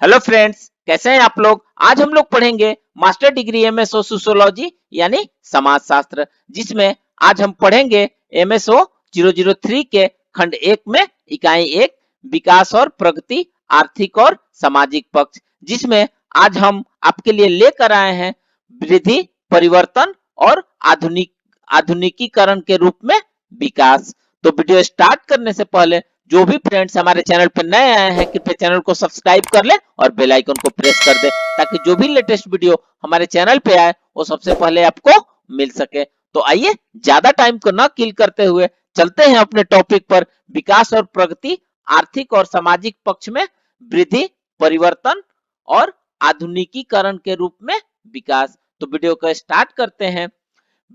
Hello friends, कैसे हैं आप लोग। आज हम लोग पढ़ेंगे मास्टर डिग्री एमएसओ सोशियोलॉजी यानी समाजशास्त्र, जिसमें आज हम पढ़ेंगे एमएसओ 003 के खंड 1 में इकाई 1 विकास और प्रगति, आर्थिक और सामाजिक पक्ष, जिसमें आज हम आपके लिए लेकर आए हैं वृद्धि, परिवर्तन और आधुनिकीकरण के रूप में विकास। तो वीडियो स्टार्ट करने से पहले जो भी फ्रेंड्स हमारे चैनल पर नए आए हैं, कृपया चैनल को सब्सक्राइब कर ले और बेल आइकन को प्रेस कर दे, ताकि जो भी लेटेस्ट वीडियो हमारे चैनल पे आए वो सबसे पहले आपको मिल सके। तो आइए, ज्यादा टाइम को न किल करते हुए चलते हैं अपने टॉपिक पर। विकास और प्रगति, आर्थिक और सामाजिक पक्ष में वृद्धि, परिवर्तन और आधुनिकीकरण के रूप में विकास। तो वीडियो को स्टार्ट करते हैं।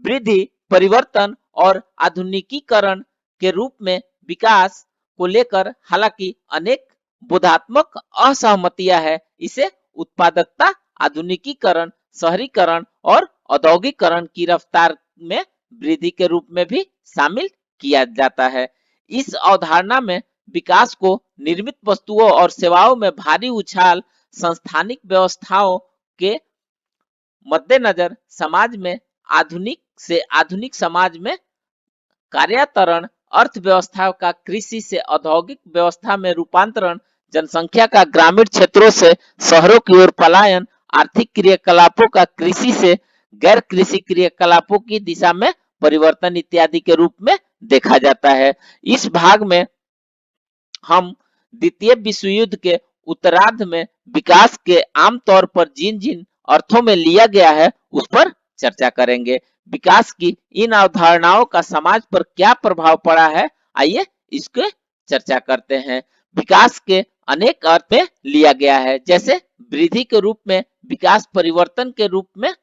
वृद्धि, परिवर्तन और आधुनिकीकरण के रूप में विकास को लेकर हालांकि अनेक बोधात्मक असहमतियां है। इसे उत्पादकता, आधुनिकीकरण, शहरीकरण और औद्योगिकरण की रफ्तार में वृद्धि के रूप में भी शामिल किया जाता है। इस अवधारणा में विकास को निर्मित वस्तुओं और सेवाओं में भारी उछाल, संस्थानिक व्यवस्थाओं के मद्देनजर समाज में आधुनिक से आधुनिक समाज में कार्यान्तरण, अर्थव्यवस्था का कृषि से औद्योगिक व्यवस्था में रूपांतरण, जनसंख्या का ग्रामीण क्षेत्रों से शहरों की ओर पलायन, आर्थिक क्रियाकलापों का कृषि से गैर कृषि क्रियाकलापों की दिशा में परिवर्तन इत्यादि के रूप में देखा जाता है। इस भाग में हम द्वितीय विश्व युद्ध के उत्तरार्ध में विकास के आमतौर पर जिन जिन अर्थों में लिया गया है उस पर चर्चा करेंगे। विकास की इन अवधारणाओं का समाज पर क्या प्रभाव पड़ा है, आइए इसके चर्चा करते हैं। विकास के अनेक अर्थ में लिया गया है, जैसे वृद्धि के रूप में विकास, परिवर्तन के रूप में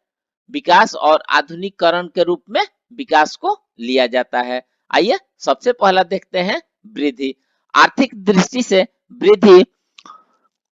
विकास और आधुनिकीकरण के रूप में विकास को लिया जाता है। आइए सबसे पहला देखते हैं वृद्धि। आर्थिक दृष्टि से वृद्धि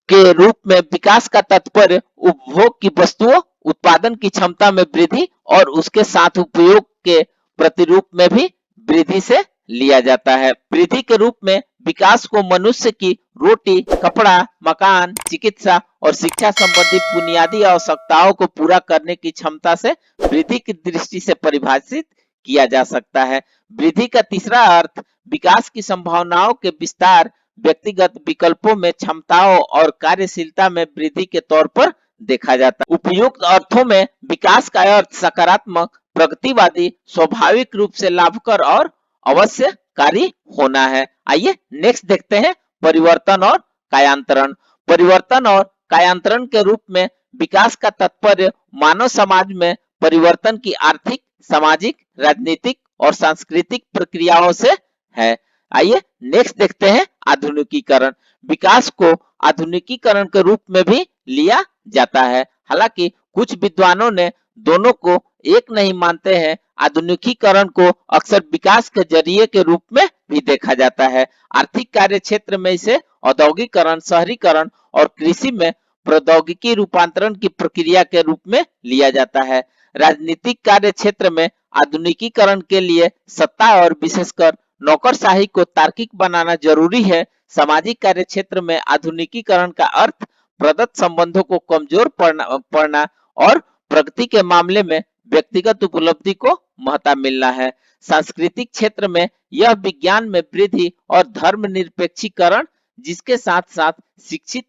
के रूप में विकास का तात्पर्य उपभोग की वस्तुओं, उत्पादन की क्षमता में वृद्धि और उसके साथ उपयोग के प्रतिरूप में भी वृद्धि से लिया जाता है। वृद्धि के रूप में विकास को मनुष्य की रोटी, कपड़ा, मकान, चिकित्सा और शिक्षा संबंधी बुनियादी आवश्यकताओं को पूरा करने की क्षमता से वृद्धि की दृष्टि से परिभाषित किया जा सकता है। वृद्धि का तीसरा अर्थ विकास की संभावनाओं के विस्तार, व्यक्तिगत विकल्पों में क्षमताओं और कार्यशीलता में वृद्धि के तौर पर देखा जाता है। उपयुक्त अर्थों में विकास का अर्थ सकारात्मक, प्रगतिवादी, स्वाभाविक रूप से लाभकर और अवश्यकारी होना है। आइए नेक्स्ट देखते हैं परिवर्तन और कायांतरण। परिवर्तन और कायांतरण के रूप में विकास का तात्पर्य मानव समाज में परिवर्तन की आर्थिक, सामाजिक, राजनीतिक और सांस्कृतिक प्रक्रियाओं से है। आइए नेक्स्ट देखते हैं आधुनिकीकरण। विकास को आधुनिकीकरण के रूप में भी लिया जाता है, हालांकि कुछ विद्वानों ने दोनों को एक नहीं मानते हैं। आधुनिकीकरण को अक्सर विकास के जरिए के रूप में भी देखा जाता है। आर्थिक कार्य क्षेत्र में इसे औद्योगिकरण, शहरीकरण और कृषि में प्रौद्योगिकी रूपांतरण की प्रक्रिया के रूप में लिया जाता है। राजनीतिक कार्य क्षेत्र में आधुनिकीकरण के लिए सत्ता और विशेषकर नौकरशाही को तार्किक बनाना जरूरी है। सामाजिक कार्य क्षेत्र में आधुनिकीकरण का अर्थ प्रदत्त संबंधों को कमजोर पड़ना और प्रगति के मामले में व्यक्तिगत उपलब्धि को महत्ता मिलना है। सांस्कृतिक क्षेत्र में यह विज्ञान में वृद्धि और धर्मनिरपेक्षीकरण, जिसके साथ साथ शिक्षित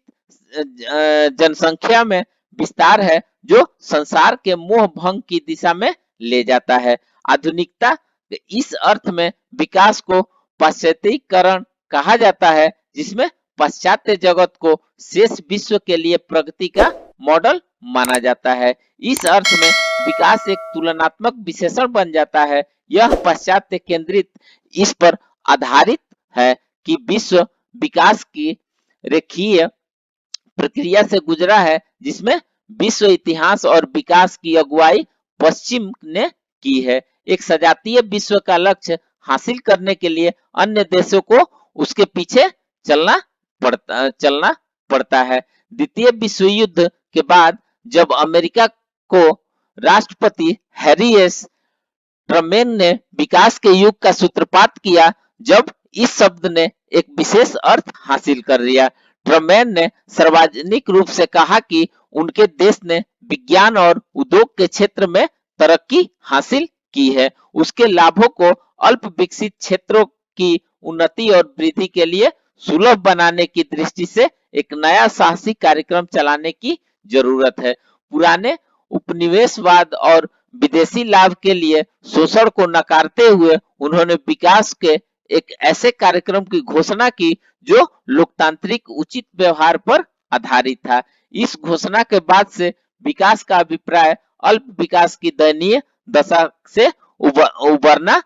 जनसंख्या में विस्तार है, जो संसार के मोह भंग की दिशा में ले जाता है। आधुनिकता इस अर्थ में विकास को पाश्चात्यीकरण कहा जाता है, जिसमें पाश्चात्य जगत को शेष विश्व के लिए प्रगति का मॉडल माना जाता है। इस अर्थ में विकास एक तुलनात्मक विशेषण बन जाता है। यह पाश्चात्य केंद्रित इस पर आधारित है कि विश्व विकास की रेखीय प्रक्रिया से गुजरा है, जिसमें विश्व इतिहास और विकास की अगुवाई पश्चिम ने की है। एक सजातीय विश्व का लक्ष्य हासिल करने के लिए अन्य देशों को उसके पीछे चलना पड़ता है। द्वितीय विश्व युद्ध के बाद जब अमेरिका को राष्ट्रपति हैरी एस ट्रूमैन ने विकास के युग का सूत्रपात किया, जब इस शब्द ने एक विशेष अर्थ हासिल कर लिया। ट्रमेन ने सार्वजनिक रूप से कहा कि उनके देश ने विज्ञान और उद्योग के क्षेत्र में तरक्की हासिल की है। उसके लाभों को अल्प विकसित क्षेत्रों की उन्नति और वृद्धि के लिए सुलभ बनाने की दृष्टि से एक नया साहसिक कार्यक्रम चलाने की जरूरत है। पुराने उपनिवेशवाद और विदेशी लाभ के लिए शोषण को नकारते हुए उन्होंने विकास के एक ऐसे कार्यक्रम की घोषणा की जो लोकतांत्रिक उचित व्यवहार पर आधारित था। इस घोषणा के बाद से विकास का अभिप्राय अल्प विकास की दयनीय दशा से उबरना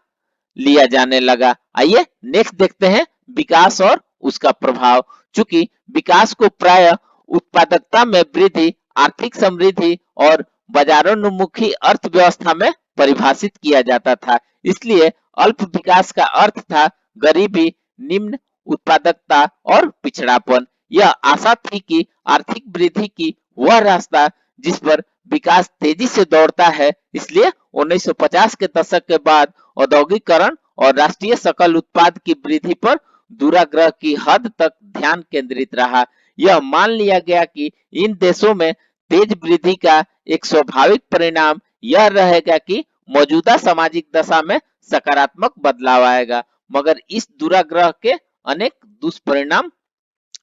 लिया जाने लगा। आइए नेक्स्ट देखते हैं विकास और उसका प्रभाव। चूंकि विकास को प्राय उत्पादकता में वृद्धि, आर्थिक समृद्धि और बाजारोन्मुखी अर्थव्यवस्था में परिभाषित किया जाता था, इसलिए अल्प विकास का अर्थ था गरीबी, निम्न उत्पादकता और पिछड़ापन। यह आशा थी कि आर्थिक वृद्धि की वह रास्ता जिस पर विकास तेजी से दौड़ता है। इसलिए 1950 के दशक के बाद औद्योगिकरण और राष्ट्रीय सकल उत्पाद की वृद्धि पर दुराग्रह की हद तक ध्यान केंद्रित रहा। यह मान लिया गया कि इन देशों में तेज वृद्धि का एक स्वाभाविक परिणाम यह रहेगा कि मौजूदा सामाजिक दशा में सकारात्मक बदलाव आएगा, मगर इस दुराग्रह के अनेक दुष्परिणाम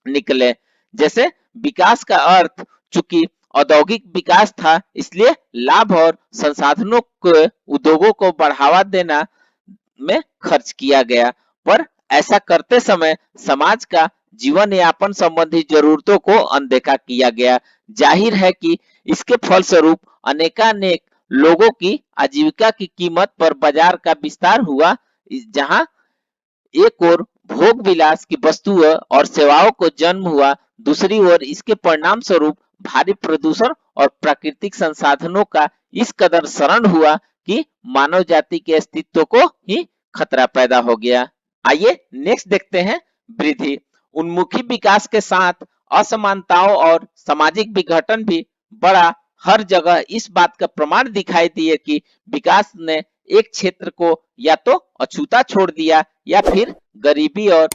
निकले। जैसे विकास का अर्थ चूंकि औद्योगिक विकास था, इसलिए लाभ और संसाधनों को उद्योगों को बढ़ावा देना में खर्च किया गया, पर ऐसा करते समय समाज का जीवन यापन संबंधी जरूरतों को अनदेखा किया गया। जाहिर है कि इसके फलस्वरूप अनेकानेक लोगों की आजीविका की कीमत पर बाजार का विस्तार हुआ, जहां एक ओर भोग विलास की वस्तुओं और सेवाओं को जन्म हुआ, दूसरी ओर इसके परिणाम स्वरूप भारी प्रदूषण और प्राकृतिक संसाधनों का इस कदर शरण हुआ कि मानव जाति के अस्तित्व को ही खतरा पैदा हो गया। आइए नेक्स्ट देखते हैं वृद्धि। उन्मुखी विकास के साथ असमानताओं और सामाजिक विघटन भी बड़ा हर जगह इस बात का प्रमाण दिखाई दिए कि विकास ने एक क्षेत्र को या तो अछूता छोड़ दिया या फिर गरीबी और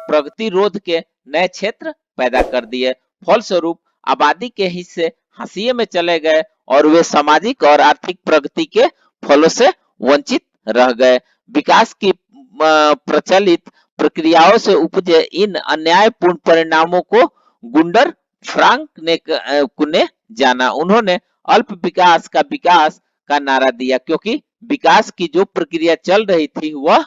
प्रगतिरोध के नए क्षेत्र पैदा कर दिए। फलस्वरूप आबादी के हिस्से हाशिए में चले गए और वे सामाजिक और आर्थिक प्रगति के फलों से वंचित रह गए। विकास की प्रचलित प्रक्रियाओं से उपजे इन अन्यायपूर्ण परिणामों को गुंडर फ्रांक ने जाना। उन्होंने अल्प विकास का नारा दिया, क्योंकि विकास की जो प्रक्रिया चल रही थी वह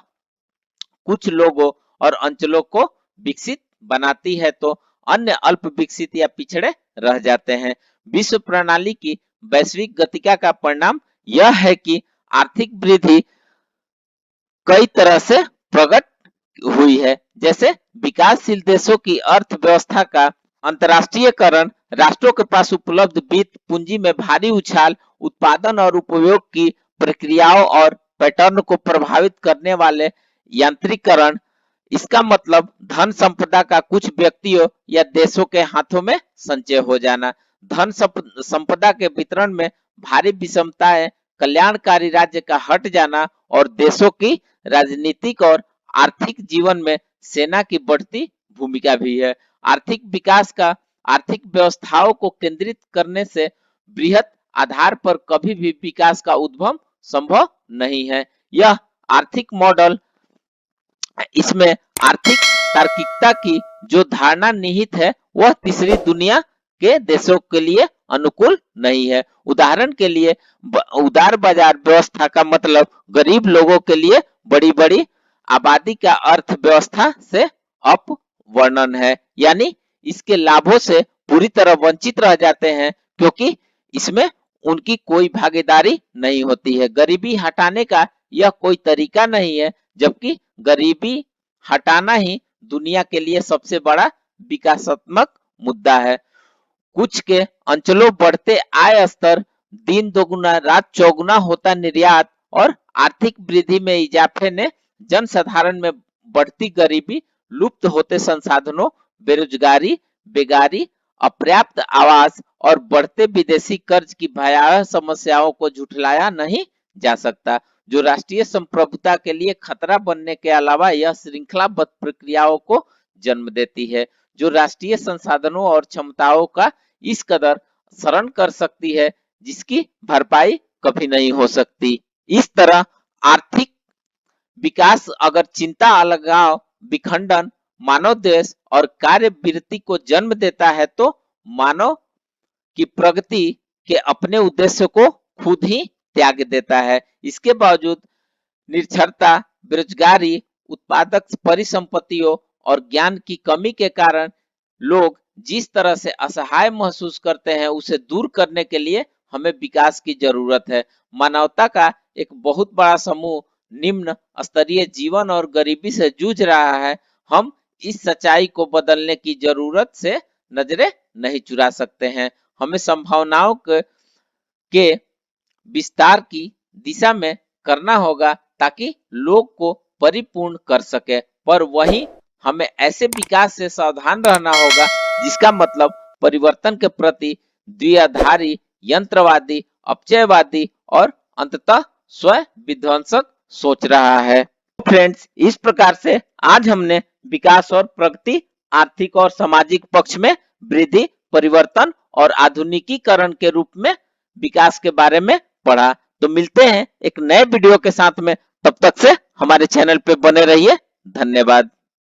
कुछ लोगों और अंचलों को विकसित बनाती है तो अन्य अल्प विकसित या पिछड़े रह जाते हैं। विश्व प्रणाली की वैश्विक गतिका का परिणाम यह है कि आर्थिक वृद्धि कई तरह से प्रकट हुई है। जैसे विकासशील देशों की अर्थव्यवस्था का अंतरराष्ट्रीयकरण, राष्ट्रों के पास उपलब्ध वित्त पूंजी में भारी उछाल, उत्पादन और उपयोग की प्रक्रियाओं और पैटर्न को प्रभावित करने वाले यांत्रिकरण। इसका मतलब धन संपदा का कुछ व्यक्तियों या देशों के हाथों में संचय हो जाना, धन संपदा के वितरण में भारी विषमताएं, कल्याणकारी राज्य का हट जाना और देशों की राजनीतिक और आर्थिक जीवन में सेना की बढ़ती भूमिका भी है। आर्थिक विकास का आर्थिक व्यवस्थाओं को केंद्रित करने से बृहत आधार पर कभी भी विकास का उद्भव संभव नहीं है। यह आर्थिक मॉडल, इसमें आर्थिक तार्किकता की जो धारणा निहित है वह तीसरी दुनिया के देशों के लिए अनुकूल नहीं है। उदाहरण के लिए उदार बाजार व्यवस्था का मतलब गरीब लोगों के लिए बड़ी बड़ी आबादी का अर्थव्यवस्था से अपवर्णन है, यानी इसके लाभों से पूरी तरह वंचित रह जाते हैं क्योंकि इसमें उनकी कोई भागीदारी नहीं होती है। गरीबी हटाने का यह कोई तरीका नहीं है, जबकि गरीबी हटाना ही दुनिया के लिए सबसे बड़ा विकासात्मक मुद्दा है। कुछ के अंचलों बढ़ते आय स्तर, दिन दोगुना रात चौगुना होता निर्यात और आर्थिक वृद्धि में इजाफे ने जनसाधारण में बढ़ती गरीबी, लुप्त होते संसाधनों, बेरोजगारी, बेगारी, अपर्याप्त आवास और बढ़ते विदेशी कर्ज की भयावह समस्याओं को झुठलाया नहीं जा सकता, जो राष्ट्रीय संप्रभुता के लिए खतरा बनने के अलावा यह श्रृंखलाबद्ध प्रक्रियाओं को जन्म देती है, जो राष्ट्रीय संसाधनों और क्षमताओं का इस कदर शरण कर सकती है जिसकी भरपाई कभी नहीं हो सकती। इस तरह आर्थिक विकास अगर चिंता, अलगाव, विखंडन, मानव द्वेष और कार्य विरति को जन्म देता है तो मानव की प्रगति के अपने उद्देश्य को खुद ही त्याग देता है। इसके बावजूद निरक्षरता, बेरोजगारी, उत्पादक परिसंपत्तियों और ज्ञान की कमी के कारण लोग जिस तरह से असहाय महसूस करते हैं, उसे दूर करने के लिए हमें विकास की जरूरत है। मानवता का एक बहुत बड़ा समूह निम्न स्तरीय जीवन और गरीबी से जूझ रहा है। हम इस सच्चाई को बदलने की जरूरत से नजरें नहीं चुरा सकते हैं। हमें संभावनाओं के विस्तार की दिशा में करना होगा ताकि लोग को परिपूर्ण कर सके, पर वही हमें ऐसे विकास से सावधान रहना होगा जिसका मतलब परिवर्तन के प्रति द्विआधारी, यंत्रवादी, अपचयवादी और अंततः स्व विध्वंसक सोच रहा है। फ्रेंड्स, इस प्रकार से आज हमने विकास और प्रगति, आर्थिक और सामाजिक पक्ष में वृद्धि, परिवर्तन और आधुनिकीकरण के रूप में विकास के बारे में पढ़ा। तो मिलते हैं एक नए वीडियो के साथ में, तब तक से हमारे चैनल पे बने रहिए। धन्यवाद।